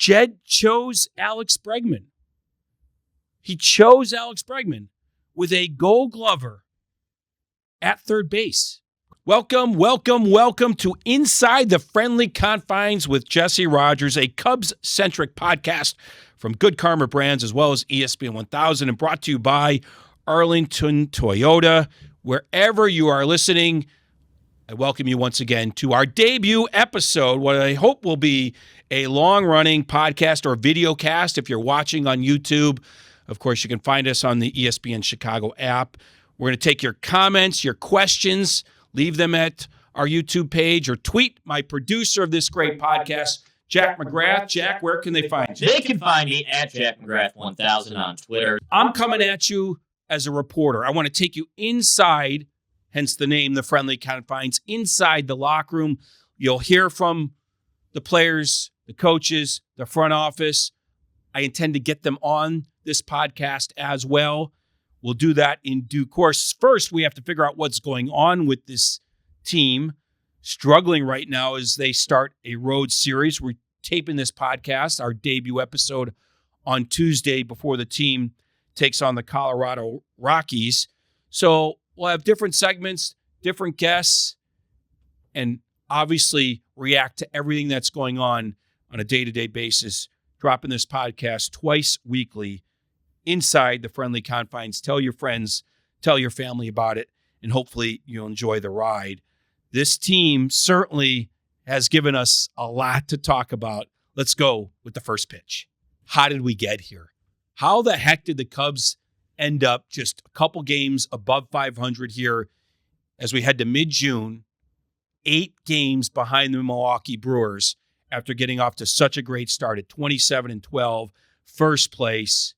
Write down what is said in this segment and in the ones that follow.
Jed chose Alex Bregman. He chose Alex Bregman with a Gold Glover at third base. Welcome to Inside the Friendly Confines with Jesse Rogers, a Cubs-centric podcast from Good Karma Brands as well as ESPN 1000 and brought to you by Arlington Toyota. Wherever you are listening, I welcome you once again to our debut episode, what I hope will be a long-running podcast or video cast if you're watching on YouTube. Of course, you can find us on the ESPN Chicago app. We're going to take your comments, your questions, leave them at our YouTube page or tweet my producer of this great podcast, Jack McGrath. Jack, where can they find you? They can find me at Jack McGrath 1000 on Twitter. I'm coming at you as a reporter. I want to take you inside, hence the name, the Friendly Confines, inside the locker room. You'll hear from the players, the coaches, the front office. I intend to get them on this podcast as well. We'll do that in due course. First, we have to figure out what's going on with this team, struggling right now as they start a road series. We're taping this podcast, our debut episode, on Tuesday before the team takes on the Colorado Rockies. So we'll have different segments, different guests, and obviously react to everything that's going on a day-to-day basis, dropping this podcast twice weekly inside the Friendly Confines. Tell your friends, tell your family about it, and hopefully you'll enjoy the ride. This team certainly has given us a lot to talk about. Let's go with the first pitch. How did we get here? How the heck did the Cubs end up just a couple games above 500 here as we head to mid-June, 8 games behind the Milwaukee Brewers after getting off to such a great start at 27-12, first place,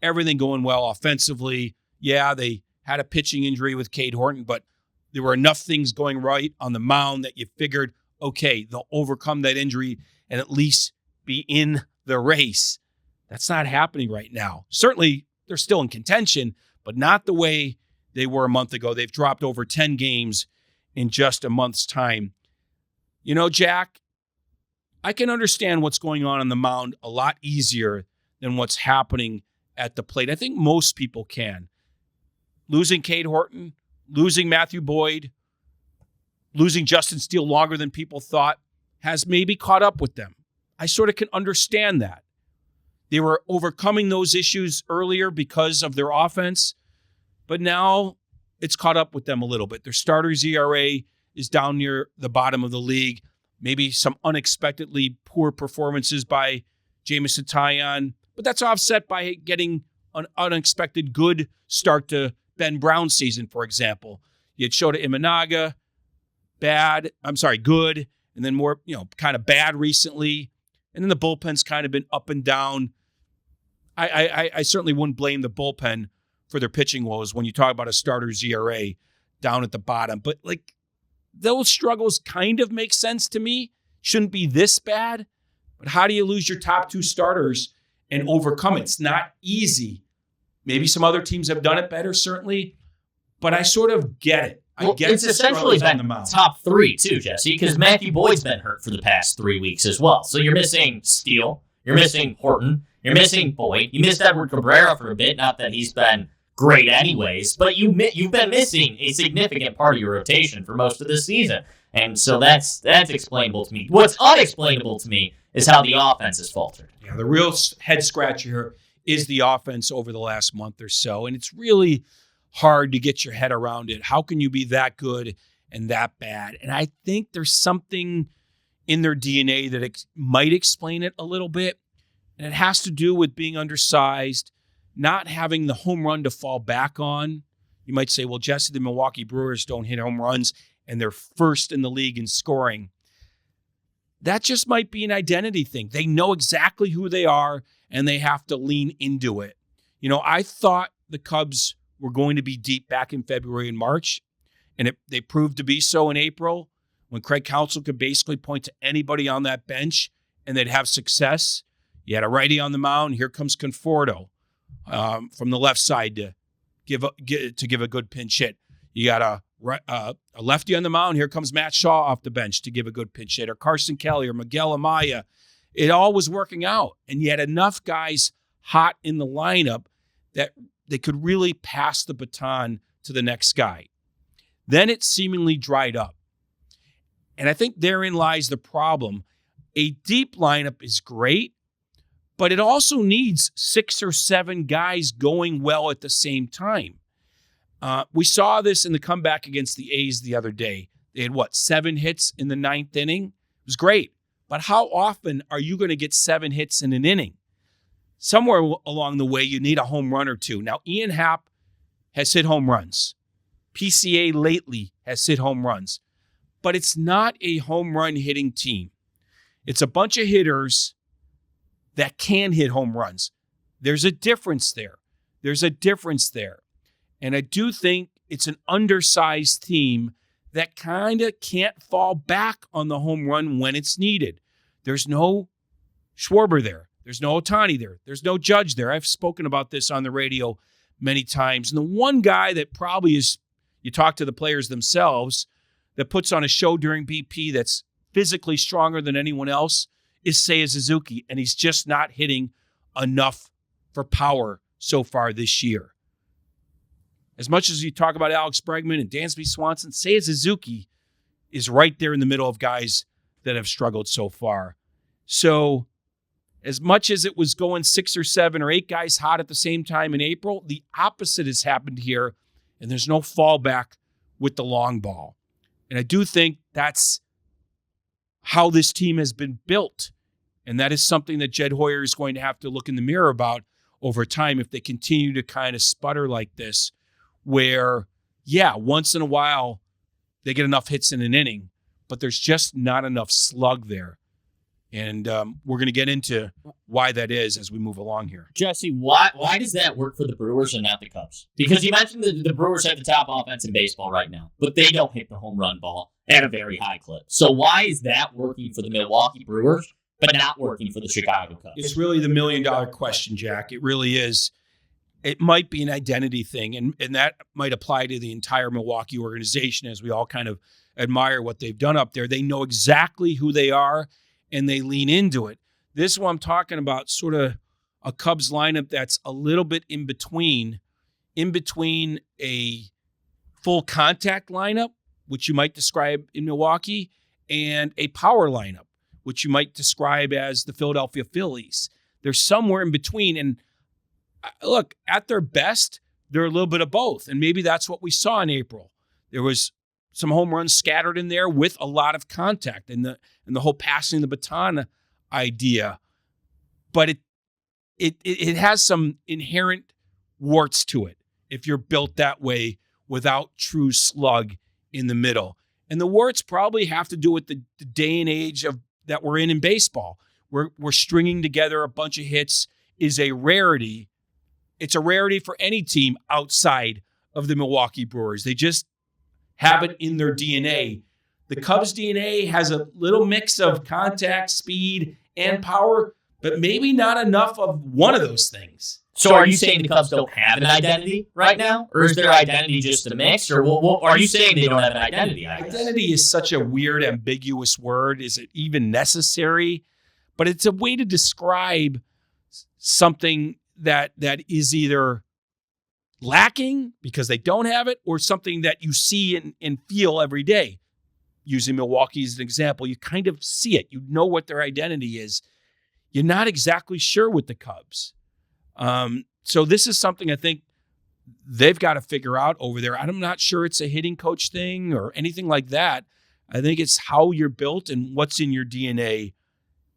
everything going well offensively. Yeah, they had a pitching injury with Cade Horton, but there were enough things going right on the mound that you figured, okay, they'll overcome that injury and at least be in the race. That's not happening right now. Certainly, they're still in contention, but not the way they were a month ago. They've dropped over 10 games in just a month's time. You know, Jack, I can understand what's going on the mound a lot easier than what's happening at the plate. I think most people can. Losing Cade Horton, losing Matthew Boyd, losing Justin Steele longer than people thought has maybe caught up with them. I sort of can understand that. They were overcoming those issues earlier because of their offense, but now it's caught up with them a little bit. Their starter's ERA is down near the bottom of the league. Maybe some unexpectedly poor performances by Jameson Taillon, but that's offset by getting an unexpected good start to Ben Brown's season, for example. You had Shota Imanaga, good, and then more, kind of bad recently. And then the bullpen's kind of been up and down. I certainly wouldn't blame the bullpen for their pitching woes when you talk about a starter's ERA down at the bottom. But those struggles kind of make sense to me. Shouldn't be this bad. But how do you lose your top 2 starters and overcome it? It's not easy. Maybe some other teams have done it better, certainly. But I sort of get it. It's essentially been top 3 too, Jesse, because Matthew Boyd's been hurt for the past 3 weeks as well. So you're missing Steele, you're missing Horton, you're missing Boyd, you missed Edward Cabrera for a bit, not that he's been great anyways, but you've been missing a significant part of your rotation for most of this season. And so that's explainable to me. What's unexplainable to me is how the offense has faltered. Yeah, the real head scratcher here is the offense over the last month or so, and it's really hard to get your head around it. How can you be that good and that bad? And I think there's something in their DNA that might explain it a little bit, and it has to do with being undersized, not having the home run to fall back on. You might say, well, Jesse, the Milwaukee Brewers don't hit home runs, and they're first in the league in scoring. That just might be an identity thing. They know exactly who they are, and they have to lean into it. I thought the Cubs were going to be deep back in February and March, and they proved to be so in April when Craig Counsell could basically point to anybody on that bench, and they'd have success. You had a righty on the mound. Here comes Conforto from the left side to give a good pinch hit. You got a lefty on the mound. Here comes Matt Shaw off the bench to give a good pinch hit, or Carson Kelly or Miguel Amaya. It all was working out, and you had enough guys hot in the lineup that they could really pass the baton to the next guy. Then it seemingly dried up. And I think therein lies the problem. A deep lineup is great, but it also needs 6 or 7 guys going well at the same time. We saw this in the comeback against the A's the other day. They had, 7 hits in the 9th inning? It was great. But how often are you going to get 7 hits in an inning? Somewhere along the way, you need a home run or two. Now, Ian Happ has hit home runs. PCA lately has hit home runs. But it's not a home run hitting team. It's a bunch of hitters that can hit home runs. There's a difference there. And I do think it's an undersized team that kind of can't fall back on the home run when it's needed. There's no Schwarber there. There's no Ohtani there. There's no Judge there. I've spoken about this on the radio many times. And the one guy that probably is, you talk to the players themselves, that puts on a show during BP that's physically stronger than anyone else is Seiya Suzuki. And he's just not hitting enough for power so far this year. As much as you talk about Alex Bregman and Dansby Swanson, Seiya Suzuki is right there in the middle of guys that have struggled so far. So as much as it was going 6 or 7 or 8 guys hot at the same time in April, the opposite has happened here, and there's no fallback with the long ball. And I do think that's how this team has been built. And that is something that Jed Hoyer is going to have to look in the mirror about over time if they continue to kind of sputter like this, where, once in a while they get enough hits in an inning, but there's just not enough slug there. And we're going to get into why that is as we move along here. Jesse, why does that work for the Brewers and not the Cubs? Because you mentioned the Brewers have the top offense in baseball right now, but they don't hit the home run ball at a very high clip. So why is that working for the Milwaukee Brewers, but not working for the Chicago Cubs? It's really the million-dollar question, Jack. It really is. It might be an identity thing, and that might apply to the entire Milwaukee organization as we all kind of admire what they've done up there. They know exactly who they are, and they lean into it. This is what I'm talking about, sort of a Cubs lineup that's a little bit in between a full contact lineup, which you might describe in Milwaukee, and a power lineup, which you might describe as the Philadelphia Phillies. They're somewhere in between. And look, at their best, they're a little bit of both. And maybe that's what we saw in April. There was some home runs scattered in there with a lot of contact and the whole passing the baton idea. But it has some inherent warts to it if you're built that way without true slug in the middle. And the warts probably have to do with the day and age of that we're in baseball. We're stringing together a bunch of hits is a rarity. It's a rarity for any team outside of the Milwaukee Brewers. They just have it in their DNA. The Cubs' DNA has a little mix of contact, speed, and power, but maybe not enough of one of those things. So are you saying the Cubs don't have an identity right now? Or is their identity just a mix? Or are you saying they don't have an identity? Identity is such a weird, ambiguous word. Is it even necessary? But it's a way to describe something that is either lacking because they don't have it or something that you see and feel every day. Using Milwaukee as an example, you kind of see it. You know what their identity is. You're not exactly sure with the Cubs. So this is something I think they've got to figure out over there. I'm not sure it's a hitting coach thing or anything like that. I think it's how you're built and what's in your DNA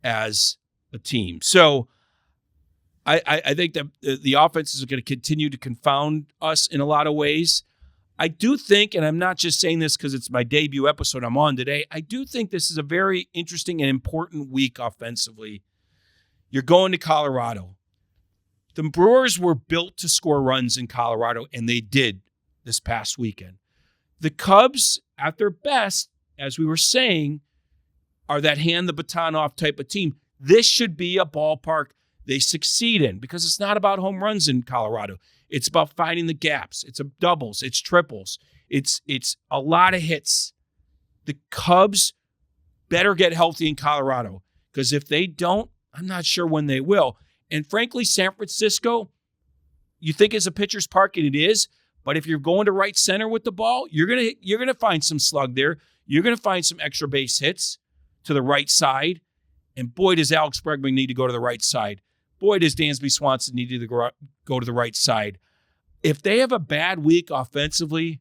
as a team. So I think that the offense is going to continue to confound us in a lot of ways. I do think, and I'm not just saying this because it's my debut episode I'm on today, I do think this is a very interesting and important week offensively. You're going to Colorado. The Brewers were built to score runs in Colorado, and they did this past weekend. The Cubs, at their best, as we were saying, are that hand the baton off type of team. This should be a ballpark they succeed in because it's not about home runs in Colorado. It's about finding the gaps. It's doubles. It's triples. It's a lot of hits. The Cubs better get healthy in Colorado because if they don't, I'm not sure when they will. And frankly, San Francisco, you think it's a pitcher's park, and it is, but if you're going to right center with the ball, you're gonna find some slug there. You're gonna find some extra base hits to the right side. And boy, does Alex Bregman need to go to the right side. Boy, does Dansby Swanson need to go to the right side. If they have a bad week offensively,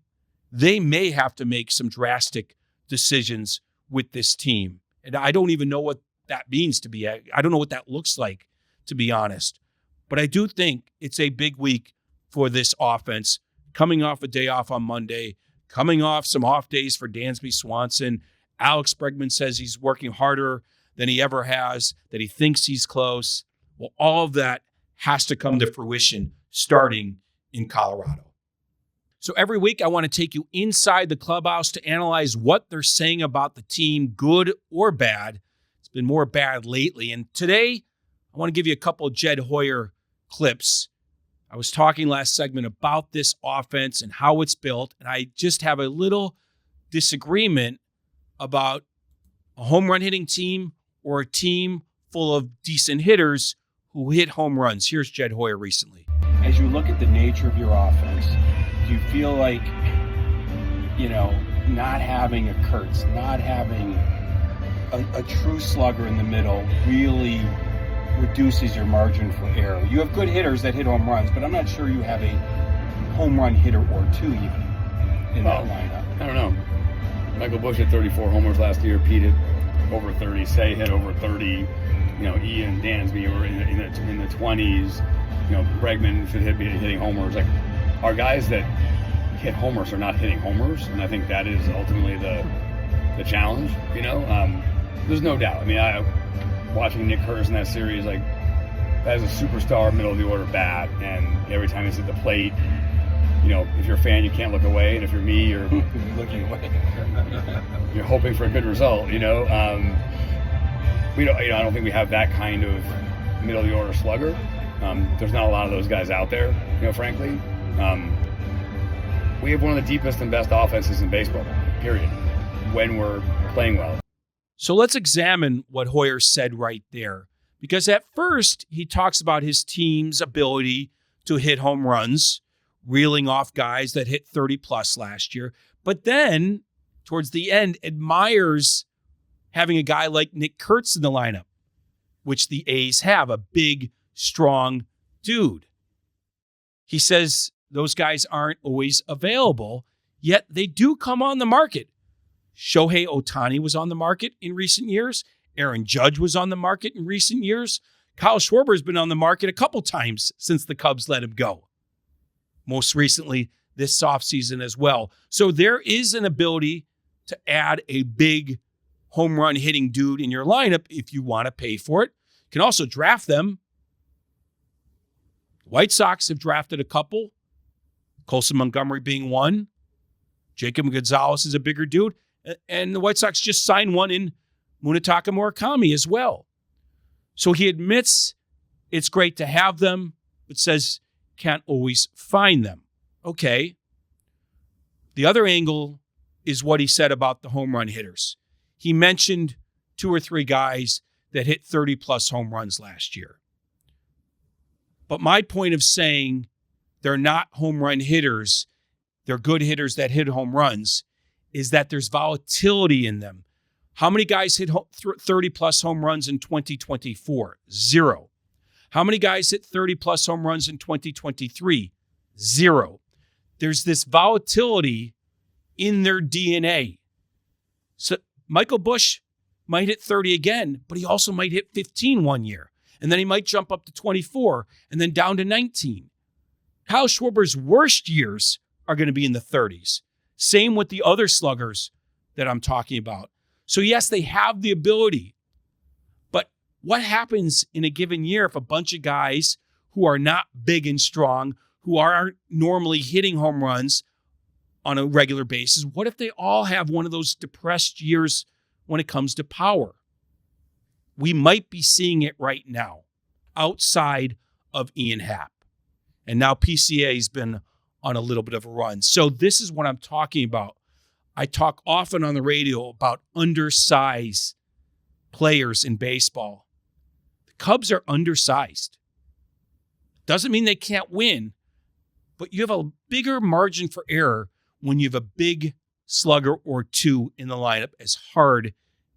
they may have to make some drastic decisions with this team. And I don't even know what that means to be. I don't know what that looks like, to be honest. But I do think it's a big week for this offense, coming off a day off on Monday, coming off some off days for Dansby Swanson. Alex Bregman says he's working harder than he ever has, that he thinks he's close. Well, all of that has to come to fruition starting in Colorado. So every week I want to take you inside the clubhouse to analyze what they're saying about the team, good or bad. It's been more bad lately. And today I want to give you a couple of Jed Hoyer clips. I was talking last segment about this offense and how it's built, and I just have a little disagreement about a home run hitting team or a team full of decent hitters who hit home runs. Here's Jed Hoyer recently. As you look at the nature of your offense, do you feel like, not having a Kurtz, not having a true slugger in the middle really reduces your margin for error? You have good hitters that hit home runs, but I'm not sure you have a home run hitter or two even in that lineup. I don't know. Michael Busch hit 34 homers last year. Pete hit over 30. Say hit over 30. Ian Dansby were in the 20s. Bregman should be hitting homers. Like, our guys that hit homers are not hitting homers, and I think that is ultimately the challenge. There's no doubt. I mean, watching Nick Kurtz in that series, like, that is a superstar middle of the order bat, and every time he's at the plate, if you're a fan, you can't look away, and if you're me, you're looking away. You're hoping for a good result. We don't. I don't think we have that kind of middle of the order slugger. There's not a lot of those guys out there. Frankly, we have one of the deepest and best offenses in baseball. Period. When we're playing well. So let's examine what Hoyer said right there, because at first he talks about his team's ability to hit home runs, reeling off guys that hit 30 plus last year, but then towards the end admires having a guy like Nick Kurtz in the lineup, which the A's have, a big, strong dude. He says those guys aren't always available, yet they do come on the market. Shohei Ohtani was on the market in recent years. Aaron Judge was on the market in recent years. Kyle Schwarber's been on the market a couple times since the Cubs let him go. Most recently this offseason as well. So there is an ability to add a big home run hitting dude in your lineup if you want to pay for it. You can also draft them. White Sox have drafted a couple, Colson Montgomery being one. Jacob Gonzalez is a bigger dude. And the White Sox just signed one in Munetaka Murakami as well. So he admits it's great to have them, but says can't always find them. Okay. The other angle is what he said about the home run hitters. He mentioned 2 or 3 guys that hit 30-plus home runs last year. But my point of saying they're not home run hitters, they're good hitters that hit home runs, is that there's volatility in them. How many guys hit 30-plus home runs in 2024? 0. How many guys hit 30-plus home runs in 2023? 0. There's this volatility in their DNA. So Michael Busch might hit 30 again, but he also might hit 15 one year. And then he might jump up to 24 and then down to 19. Kyle Schwarber's worst years are going to be in the 30s. Same with the other sluggers that I'm talking about. So yes, they have the ability. But what happens in a given year if a bunch of guys who are not big and strong, who aren't normally hitting home runs on a regular basis, what if they all have one of those depressed years when it comes to power? We might be seeing it right now outside of Ian Happ. And now PCA's been on a little bit of a run. So this is what I'm talking about. I talk often on the radio about undersized players in baseball. The Cubs are undersized. Doesn't mean they can't win, but you have a bigger margin for error when you have a big slugger or two in the lineup, as hard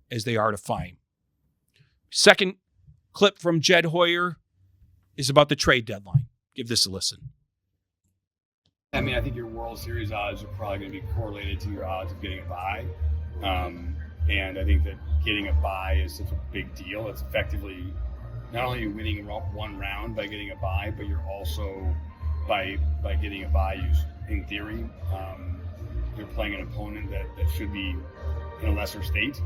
as they are to find. Second clip from Jed Hoyer is about the trade deadline. Give this a listen. I mean, I think your World Series odds are probably going to be correlated to your odds of getting a bye. And I think that getting a bye is such a big deal. It's effectively not only winning one round by getting a bye, but you're also, by getting a bye, in theory, you're playing an opponent that should be in a lesser state.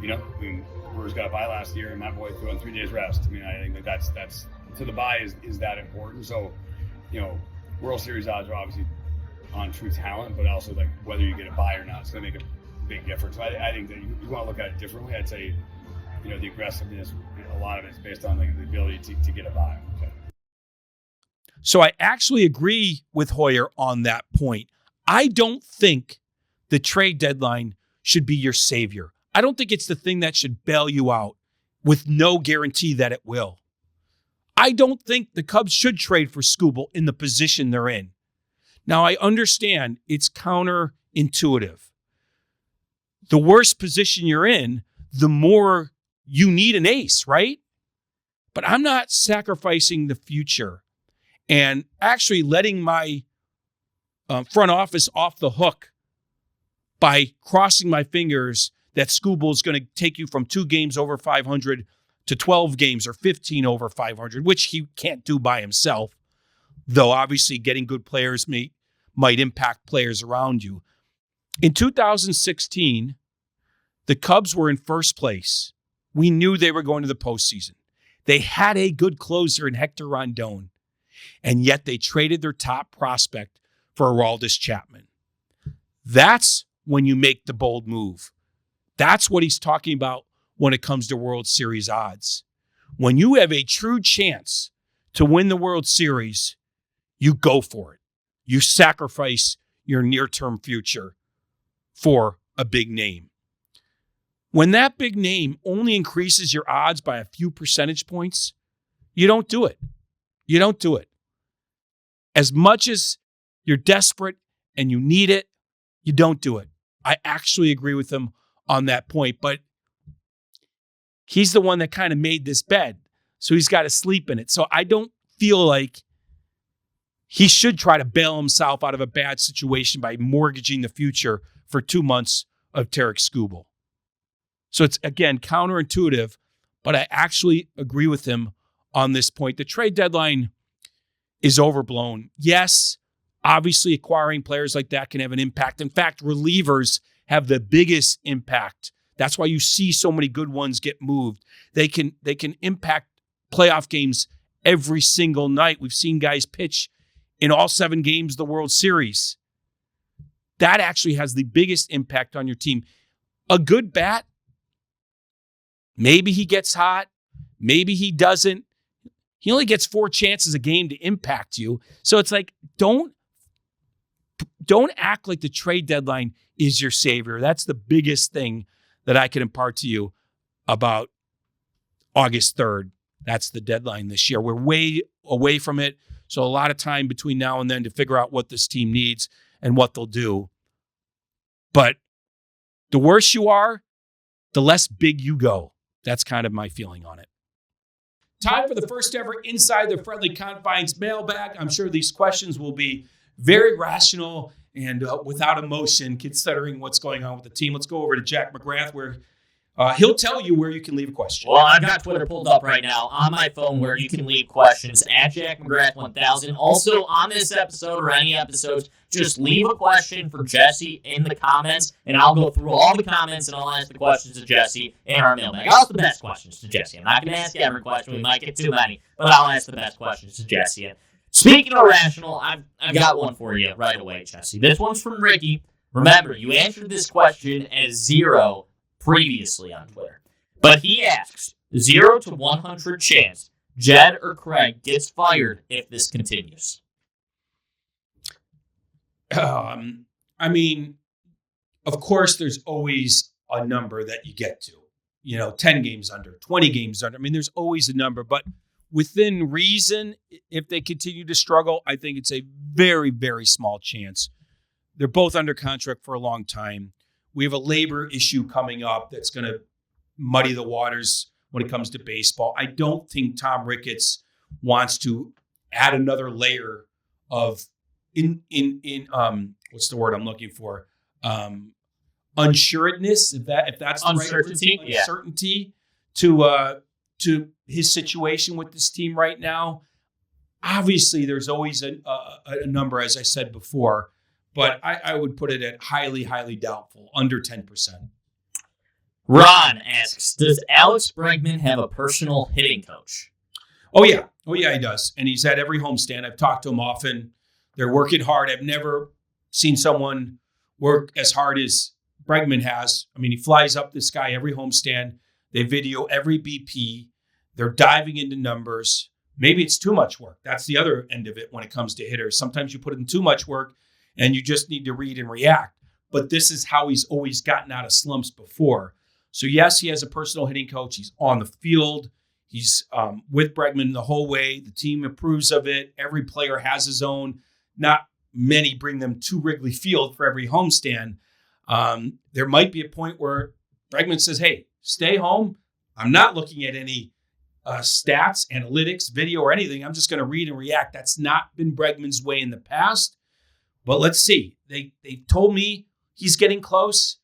You know, I mean, Brewers got a bye last year, and that boy threw on 3 days rest. I mean, I think that's so the bye is that important. So, you know, World Series odds are obviously on true talent, but also like whether you get a bye or not, it's going to make a big difference. So I think that you want to look at it differently. I'd say, you know, the aggressiveness, a lot of it's based on like the ability to get a bye. So I actually agree with Hoyer on that point. I don't think the trade deadline should be your savior. I don't think it's the thing that should bail you out with no guarantee that it will. I don't think the Cubs should trade for Skubal in the position they're in. Now, I understand it's counterintuitive. The worse position you're in, the more you need an ace, right? But I'm not sacrificing the future and actually letting my front office off the hook by crossing my fingers that Skubal is going to take you from 2 games over 500 to 12 games or 15 over 500, which he can't do by himself, though obviously getting good players might impact players around you. In 2016, the Cubs were in first place. We knew they were going to the postseason. They had a good closer in Hector Rondon, and yet they traded their top prospect for Aroldis Chapman. That's when you make the bold move. That's what he's talking about when it comes to World Series odds. When you have a true chance to win the World Series, you go for it. You sacrifice your near-term future for a big name. When that big name only increases your odds by a few percentage points, you don't do it. You don't do it. As much as you're desperate and you need it, you don't do it. I actually agree with him on that point, but he's the one that kind of made this bed, so he's got to sleep in it. So I don't feel like he should try to bail himself out of a bad situation by mortgaging the future for 2 months of Tarek Skubal. So it's, again, counterintuitive, but I actually agree with him on this point. The trade deadline is overblown. Yes, obviously acquiring players like that can have an impact. In fact, relievers have the biggest impact. That's why you see so many good ones get moved. They can impact playoff games every single night. We've seen guys pitch in all 7 games of the World Series. That actually has the biggest impact on your team. A good bat, maybe he gets hot, maybe he doesn't. He only gets 4 chances a game to impact you. So it's like, don't act like the trade deadline is your savior. That's the biggest thing that I can impart to you about August 3rd. That's the deadline this year. We're way away from it. So a lot of time between now and then to figure out what this team needs and what they'll do. But the worse you are, the less big you go. That's kind of my feeling on it. Time for the first ever Inside the Friendly Confines mailbag. I'm sure these questions will be very rational and without emotion, considering what's going on with the team. Let's go over to Jack McGrath, where he'll tell you where you can leave a question. Well, I've got Twitter pulled up right now on my phone where you can leave questions at Jack McGrath 1000. Also, on this episode or any episodes, just leave a question for Jesse in the comments, and I'll go through all the comments and I'll ask the questions to Jesse in our mailbag. I'll ask the best questions to Jesse. I'm not going to ask every question. We might get too many, but I'll ask the best questions to Jesse. And speaking of rational, I've got one for you right away, Jesse. This one's from Ricky. Remember, you answered this question as 0 previously on Twitter. But he asks, 0 to 100 chance Jed or Craig gets fired if this continues. I mean, of course, there's always a number that you get to. 10 games under, 20 games under. I mean, there's always a number, but within reason, if they continue to struggle, I think it's a very, very small chance. They're both under contract for a long time. We have a labor issue coming up that's going to muddy the waters when it comes to baseball. I don't think Tom Ricketts wants to add another layer of what's the word I'm looking for? Unsuredness, if that's the uncertainty, right word, uncertainty to his situation with this team right now. Obviously, there's always a number, as I said before, but I would put it at highly, highly doubtful, under 10%. Ron asks, does Alex Bregman have a personal hitting coach? Oh, yeah, he does. And he's at every homestand. I've talked to him often. They're working hard. I've never seen someone work as hard as Bregman has. I mean, he flies up this guy every homestand. They video every BP. They're diving into numbers. Maybe it's too much work. That's the other end of it when it comes to hitters. Sometimes you put in too much work and you just need to read and react. But this is how he's always gotten out of slumps before. So, yes, he has a personal hitting coach. He's on the field. He's with Bregman the whole way. The team approves of it. Every player has his own. Not many bring them to Wrigley Field for every homestand. There might be a point where Bregman says, hey, stay home. I'm not looking at any stats, analytics, video, or anything. I'm just going to read and react. That's not been Bregman's way in the past. But let's see. They told me he's getting close.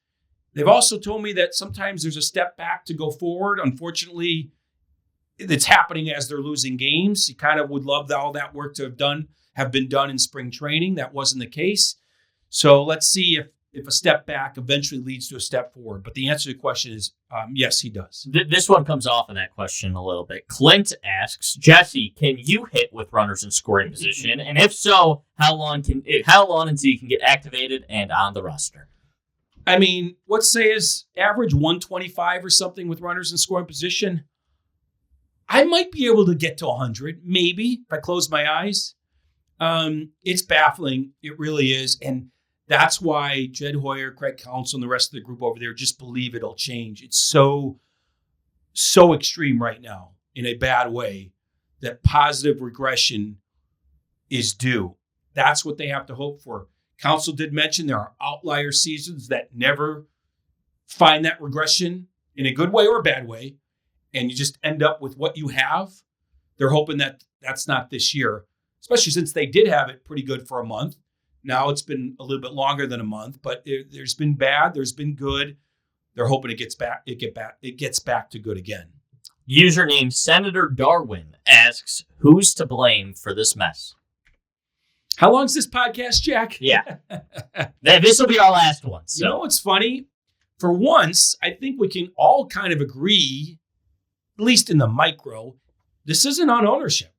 They've also told me that sometimes there's a step back to go forward. Unfortunately, it's happening as they're losing games. You kind of would love all that work to have been done in spring training. That wasn't the case. So let's see if a step back eventually leads to a step forward. But the answer to the question is yes, he does. This one comes off of that question a little bit. Clint asks, Jesse, can you hit with runners in scoring position? And if so, how long until you can get activated and on the roster? I mean, let's say his average 125 or something with runners in scoring position. I might be able to get to 100, maybe, if I close my eyes. It's baffling. It really is. And that's why Jed Hoyer, Craig Counsell, and the rest of the group over there just believe it'll change. It's so extreme right now in a bad way that positive regression is due. That's what they have to hope for. Counsell did mention there are outlier seasons that never find that regression in a good way or a bad way, and you just end up with what you have. They're hoping that that's not this year, especially since they did have it pretty good for a month. Now it's been a little bit longer than a month, but there's been bad, there's been good. They're hoping it gets back to good again. Username Senator Darwin asks, who's to blame for this mess? How long's this podcast, Jack? Yeah. This will be our last one. So. You know what's funny? For once, I think we can all kind of agree, at least in the micro, this isn't on ownership.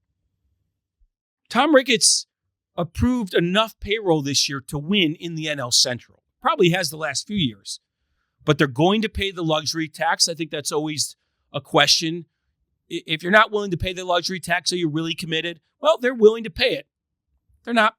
Tom Ricketts approved enough payroll this year to win in the NL Central. Probably has the last few years. But they're going to pay the luxury tax. I think that's always a question. If you're not willing to pay the luxury tax, are you really committed? Well, they're willing to pay it. They're not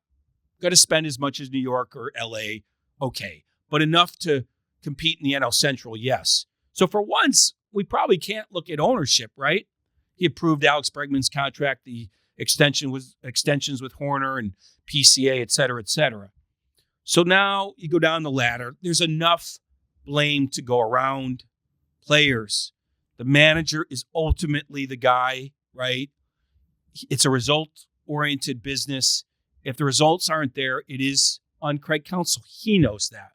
going to spend as much as New York or LA. Okay. But enough to compete in the NL Central, yes. So for once, we probably can't look at ownership, right? He approved Alex Bregman's contract, the extensions with Horner and PCA, et cetera, et cetera. So now you go down the ladder. There's enough blame to go around. Players. The manager is ultimately the guy, right? It's a result-oriented business. If the results aren't there, it is on Craig Counsell. He knows that.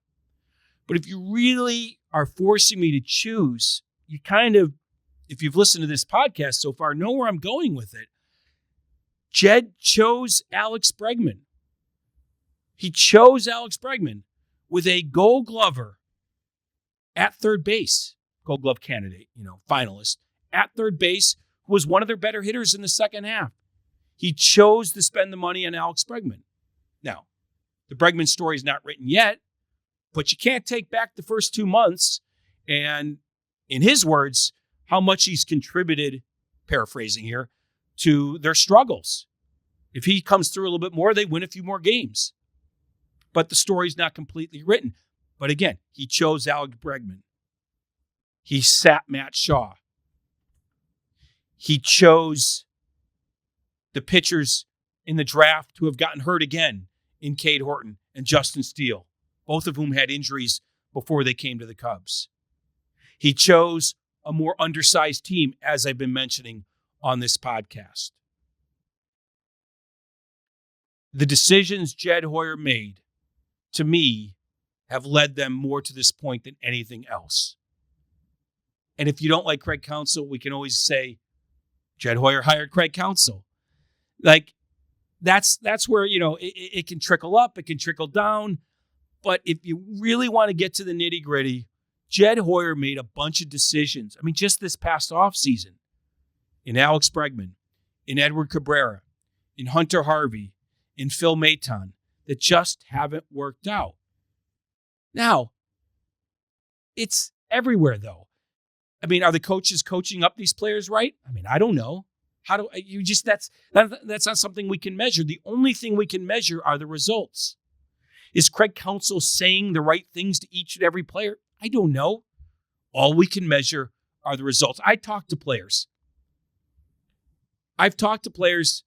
But if you really are forcing me to choose, you kind of, if you've listened to this podcast so far, know where I'm going with it. Jed chose Alex Bregman. He chose Alex Bregman with a Gold Glover at third base, Gold Glove candidate, finalist, at third base, who was one of their better hitters in the second half. He chose to spend the money on Alex Bregman. Now, the Bregman story is not written yet, but you can't take back the first 2 months and, in his words, how much he's contributed, paraphrasing here, to their struggles. If he comes through a little bit more, they win a few more games. But the story's not completely written. But again, he chose Alex Bregman. He sat Matt Shaw. He chose the pitchers in the draft who have gotten hurt again in Cade Horton and Justin Steele, both of whom had injuries before they came to the Cubs. He chose a more undersized team, as I've been mentioning on this podcast. The decisions Jed Hoyer made, to me, have led them more to this point than anything else. And if you don't like Craig Counsell, we can always say, Jed Hoyer hired Craig Counsell. Like, that's where, it can trickle up, it can trickle down. But if you really want to get to the nitty-gritty, Jed Hoyer made a bunch of decisions. I mean, just this past offseason, in Alex Bregman, in Edward Cabrera, in Hunter Harvey, in Phil Maton, that just haven't worked out. Now, it's everywhere, though. I mean, are the coaches coaching up these players right? I mean, I don't know. How do you just, that's not something we can measure. The only thing we can measure are the results. Is Craig Counsell saying the right things to each and every player? I don't know. All we can measure are the results. I talk to players. I've talked to players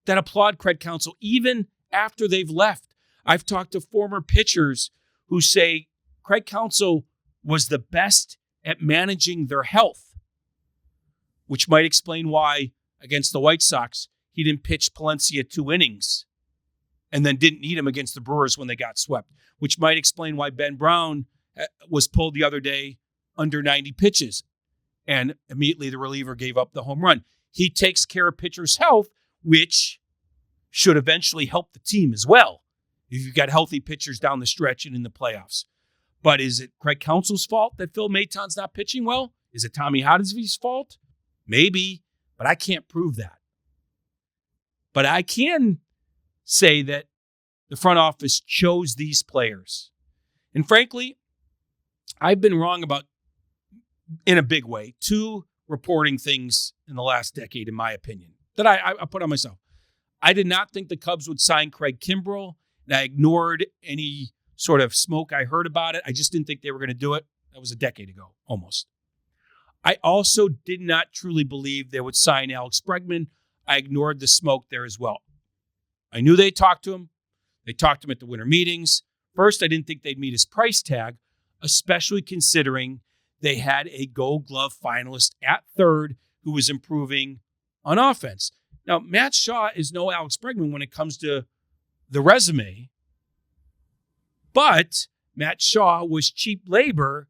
that applaud Craig Counsell even after they've left. I've talked to former pitchers who say Craig Counsell was the best at managing their health, which might explain why against the White Sox, he didn't pitch Palencia 2 innings and then didn't need him against the Brewers when they got swept, which might explain why Ben Brown was pulled the other day under 90 pitches and immediately the reliever gave up the home run. He takes care of pitchers' health, which should eventually help the team as well if you've got healthy pitchers down the stretch and in the playoffs. But is it Craig Counsell's fault that Phil Maton's not pitching well? Is it Tommy Hoddesby's fault? Maybe, but I can't prove that. But I can say that the front office chose these players. And frankly, I've been wrong about, in a big way, 2 reporting things in the last decade, in my opinion, that I put on myself. I did not think the Cubs would sign Craig Kimbrell, and I ignored any sort of smoke I heard about it. I just didn't think they were going to do it. That was a decade ago, almost. I also did not truly believe they would sign Alex Bregman. I ignored the smoke there as well. I knew they talked to him. They talked to him at the winter meetings. First, I didn't think they'd meet his price tag, especially considering they had a Gold Glove finalist at third who was improving on offense. Now, Matt Shaw is no Alex Bregman when it comes to the resume, but Matt Shaw was cheap labor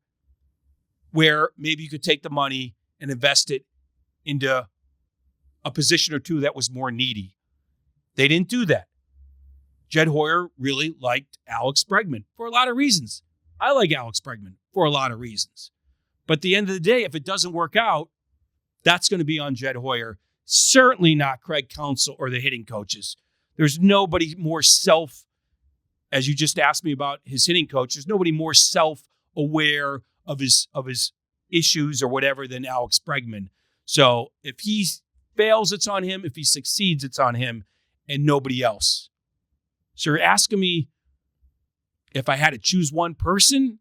where maybe you could take the money and invest it into a position or two that was more needy. They didn't do that. Jed Hoyer really liked Alex Bregman for a lot of reasons. I like Alex Bregman for a lot of reasons. But at the end of the day, if it doesn't work out, that's going to be on Jed Hoyer. Certainly not Craig Counsell or the hitting coaches. There's nobody more as you just asked me about his hitting coach, there's nobody more self-aware of his issues or whatever than Alex Bregman. So if he fails, it's on him. If he succeeds, it's on him and nobody else. So you're asking me if I had to choose one person?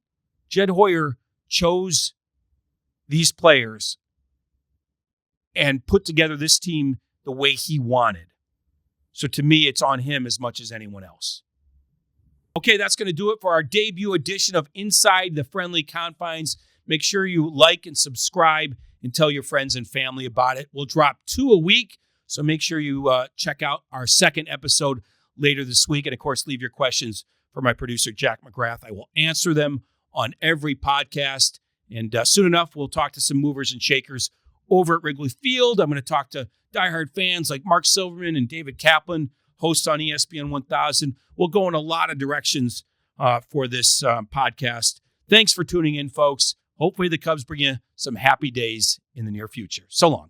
Jed Hoyer chose these players and put together this team the way he wanted. So to me, it's on him as much as anyone else. Okay, that's going to do it for our debut edition of Inside the Friendly Confines. Make sure you like and subscribe and tell your friends and family about it. We'll drop 2 a week, so make sure you check out our second episode later this week. And, of course, leave your questions for my producer, Jack McGrath. I will answer them on every podcast. And soon enough, we'll talk to some movers and shakers over at Wrigley Field. I'm going to talk to diehard fans like Mark Silverman and David Kaplan, hosts on ESPN 1000. We'll go in a lot of directions for this podcast. Thanks for tuning in, folks. Hopefully the Cubs bring you some happy days in the near future. So long.